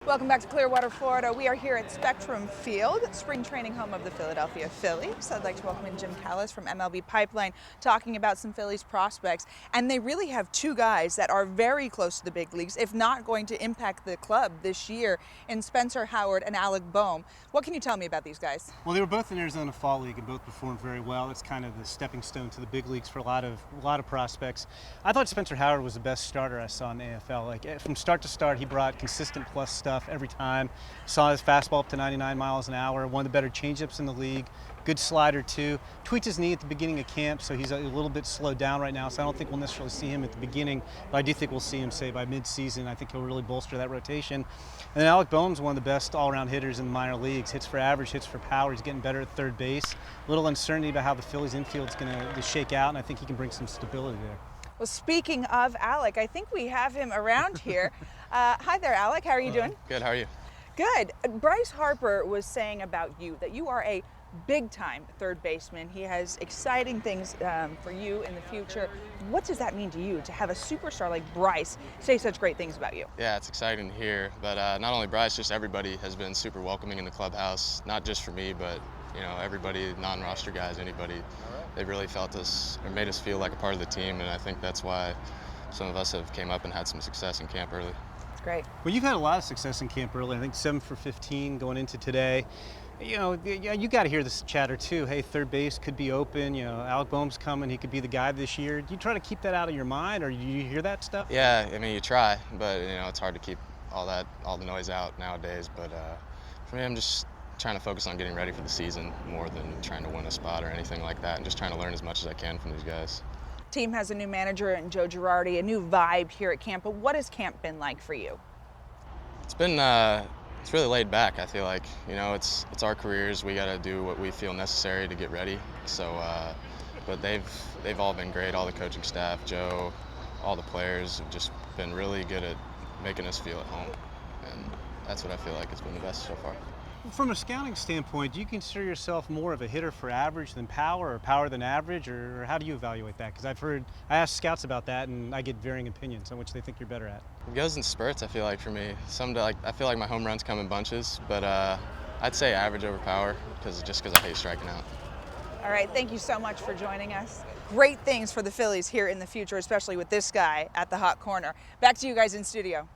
Welcome back to Clearwater, Florida. We are here at Spectrum Field, spring training home of the Philadelphia Phillies. I'd like to welcome in Jim Callis from MLB Pipeline, talking about some Phillies prospects. And they really have two guys that are very close to the big leagues, if not going to impact the club this year, in Spencer Howard and Alec Bohm. What can you tell me about these guys? Well, they were both in Arizona Fall League and both performed very well. It's kind of the stepping stone to the big leagues for a lot of prospects. I thought Spencer Howard was the best starter I saw in the AFL. Like from start to start, he brought consistent plus stuff every time. Saw his fastball up to 99 miles an hour, one of the better changeups in the league. Good slider too. Tweaked his knee at the beginning of camp, so he's a little bit slowed down right now. So I don't think we'll necessarily see him at the beginning, but I do think we'll see him, say, by mid-season. I think he'll really bolster that rotation. And then Alec Bohm's one of the best all-around hitters in the minor leagues. Hits for average, hits for power. He's getting better at third base. A little uncertainty about how the Phillies infield's going to shake out, and I think he can bring some stability there. Well, speaking of Alec, I think we have him around here. Hi there, Alec. How are you doing? Good. How are you? Good. Bryce Harper was saying about you that you are a big-time third baseman. He has exciting things for you in the future. What does that mean to you to have a superstar like Bryce say such great things about you? Yeah, it's exciting to hear. But not only Bryce, just everybody has been super welcoming in the clubhouse. Not just for me, but everybody, non-roster guys, anybody. They really felt us or made us feel like a part of the team, and I think that's why some of us have came up and had some success in camp early. Great. Well, you've had a lot of success in camp early. I think 7 for 15 going into today. You got to hear this chatter too. Hey, third base could be open. Alec Bohm's coming. He could be the guy this year. Do you try to keep that out of your mind, or do you hear that stuff? Yeah, I mean, you try, but it's hard to keep all the noise out nowadays. But for me, I'm just trying to focus on getting ready for the season more than trying to win a spot or anything like that, and just trying to learn as much as I can from these guys. Team has a new manager in Joe Girardi, a new vibe here at camp. But what has camp been like for you? It's been it's really laid back. I feel like it's our careers. We got to do what we feel necessary to get ready. So, but they've all been great. All the coaching staff, Joe, all the players have just been really good at making us feel at home, and that's what I feel like has been the best so far. From a scouting standpoint, do you consider yourself more of a hitter for average than power, or power than average, or how do you evaluate that? Because I asked scouts about that, and I get varying opinions on which they think you're better at. It goes in spurts, I feel like, for me. I feel like my home runs come in bunches, but I'd say average over power, because I hate striking out. All right, thank you so much for joining us. Great things for the Phillies here in the future, especially with this guy at the hot corner. Back to you guys in studio.